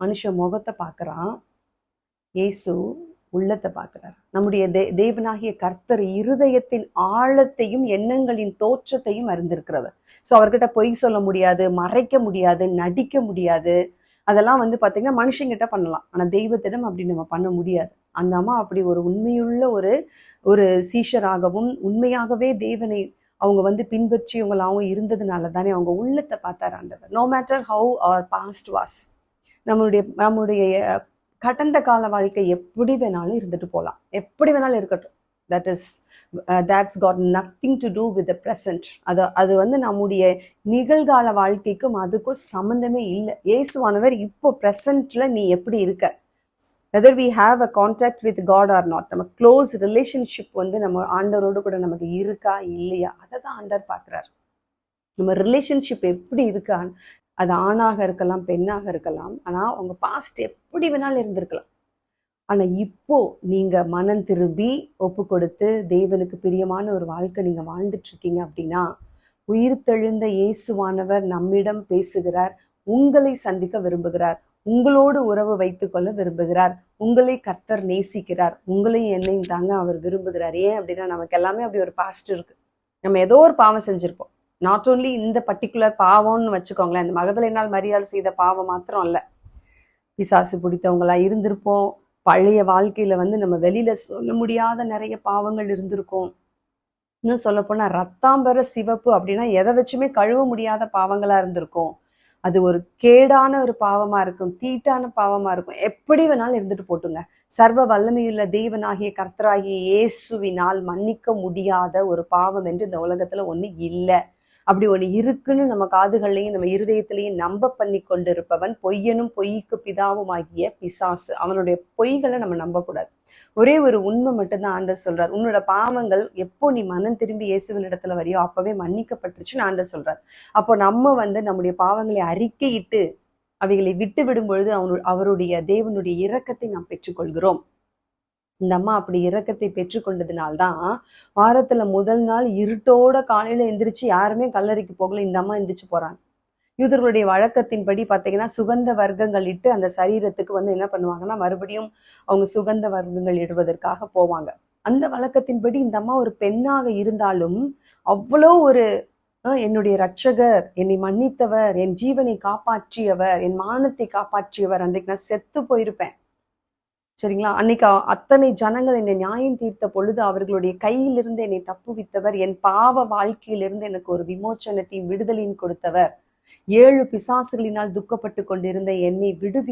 மனுஷன் முகத்தை பார்க்கறான், இயேசு உள்ளத்தை பார்க்கிறார். நம்முடைய தேவனாகிய கர்த்தர் இருதயத்தின் ஆழத்தையும் எண்ணங்களின் தோற்றத்தையும் அறிந்திருக்கிறவர். ஸோ அவர்கிட்ட பொய் சொல்ல முடியாது, மறைக்க முடியாது, நடிக்க முடியாது. அதெல்லாம் பார்த்தீங்கன்னா மனுஷங்கிட்ட பண்ணலாம், ஆனா தெய்வத்திடம் அப்படி நம்ம பண்ண முடியாது. அந்த அம்மா அப்படி ஒரு உண்மையுள்ள ஒரு சீஷராகவும் உண்மையாகவே தேவனை அவங்க பின்பற்றியவங்களாகவும் இருந்ததுனால தானே அவங்க உள்ளத்தை பார்த்தார் ஆண்டவர். No matter how your past was, நம்முடைய கடந்த கால வாழ்க்கை எப்படி வேணாலும் இருந்துட்டு போகலாம், எப்படி வேணாலும் இருக்கட்டும். that's got nothing to do with the present. அது நம்முடைய நிகழ்கால வாழ்க்கைக்கும் அதுக்கும் சம்பந்தமே இல்லை. இயேசுவானவர் இப்போ பிரசன்ட்ல நீ எப்படி இருக்க, whether we have a contact with God or not, நம்ம க்ளோஸ் ரிலேஷன்ஷிப் நம்ம ஆண்டவரோடு கூட நமக்கு இருக்கா இல்லையா, அதை தான் ஆண்டவர் பார்க்குறாரு. நம்ம ரிலேஷன்ஷிப் எப்படி இருக்கா, அது ஆணாக இருக்கலாம், பெண்ணாக இருக்கலாம், ஆனால் உங்க பாஸ்ட் எப்படி வேணாலும் இருந்திருக்கலாம். ஆனா இப்போ நீங்க மனம் திரும்பி ஒப்பு கொடுத்து தேவனுக்கு பிரியமான ஒரு வாழ்க்கை நீங்க வாழ்ந்துட்டு இருக்கீங்க அப்படின்னா, உயிர்த்தெழுந்த இயேசுவானவர் நம்மிடம் பேசுகிறார், உங்களை சந்திக்க விரும்புகிறார், உங்களோடு உறவு வைத்துக் கொள்ள விரும்புகிறார், உங்களை கர்த்தர் நேசிக்கிறார், உங்களையும் என்னையும் தாங்க அவர் விரும்புகிறார். ஏன் அப்படின்னா நமக்கு எல்லாமே அப்படி ஒரு பாஸ்ட் இருக்கு. நம்ம ஏதோ ஒரு பாவம் செஞ்சிருப்போம். நாட் ஓன்லி இந்த பர்டிகுலர் பாவம்னு வச்சுக்கோங்களேன், இந்த மகதலேனாள் மரியாள் செய்த பாவம் மாத்திரம் அல்ல, பிசாசு பிடித்தவங்களா இருந்திருப்போம். பழைய வாழ்க்கையில நம்ம வெளியில சொல்ல முடியாத நிறைய பாவங்கள் இருந்திருக்கும். இன்னும் சொல்ல போனா ரத்தாம்பர சிவப்பு அப்படின்னா எதை வச்சுமே கழுவ முடியாத பாவங்களா இருந்திருக்கும். அது ஒரு கேடான ஒரு பாவமா இருக்கும், தீட்டான பாவமா இருக்கும். எப்படி வேணாலும் இருந்துட்டு போட்டுங்க, சர்வ வல்லமையுள்ள தேவனாகிய கர்த்தராகிய இயேசுவினால் மன்னிக்க முடியாத ஒரு பாவம் என்று இந்த உலகத்துல ஒண்ணு இல்லை. அப்படி ஒண்ணு இருக்குன்னு நம்ம காதுகள்லையும் நம்ம இருதயத்திலையும் நம்ப பண்ணி கொண்டிருப்பவன் பொய்யனும் பொய்க்கு பிதாவும் ஆகிய பிசாசு. அவனுடைய பொய்களை நம்ம நம்பக்கூடாது. ஒரே ஒரு உண்மை மட்டும்தான் ஆண்டவர் சொல்றார், உன்னோட பாவங்கள் எப்போ நீ மனம் திரும்பி இயேசுவின் இடத்துல வரையோ அப்பவே மன்னிக்கப்பட்டுருச்சுன்னு ஆண்டவர் சொல்றார். அப்போ நம்ம நம்முடைய பாவங்களை அறிக்கையிட்டு அவைகளை விட்டு விடும் பொழுது அவருடைய தேவனுடைய இரக்கத்தை நாம் பெற்றுக்கொள்கிறோம். இந்த அம்மா அப்படி இரக்கத்தை பெற்றுக்கொண்டதுனால்தான் வாரத்துல முதல் நாள் இருட்டோட காலையில எந்திரிச்சு யாருமே கல்லறைக்கு போகல, இந்த அம்மா எந்திரிச்சு போறாங்க. யூதர்களுடைய வழக்கத்தின்படி பார்த்தீங்கன்னா சுகந்த வர்க்கங்கள் இட்டு அந்த சரீரத்துக்கு என்ன பண்ணுவாங்கன்னா மறுபடியும் அவங்க சுகந்த வர்க்கங்கள் இடுவதற்காக போவாங்க. அந்த வழக்கத்தின்படி இந்த அம்மா ஒரு பெண்ணாக இருந்தாலும் அவ்வளோ ஒரு என்னுடைய ரட்சகர், என்னை மன்னித்தவர், என் ஜீவனை காப்பாற்றியவர், என் மானத்தை காப்பாற்றியவர், அன்றைக்கு நான் செத்து போயிருப்பேன் சரிங்களா. அன்னைக்கு அத்தனை ஜனங்கள் என்னை நியாயம் தீர்த்த பொழுது அவர்களுடைய கையிலிருந்து என்னை தப்புவித்தவர், என் பாவ வாழ்க்கையிலிருந்து எனக்கு ஒரு விமோச்சனத்தையும் விடுதலையும் கொடுத்தவர், 7 பிசாசுகளினால் துக்கப்பட்டு கொண்டிருந்த என்னை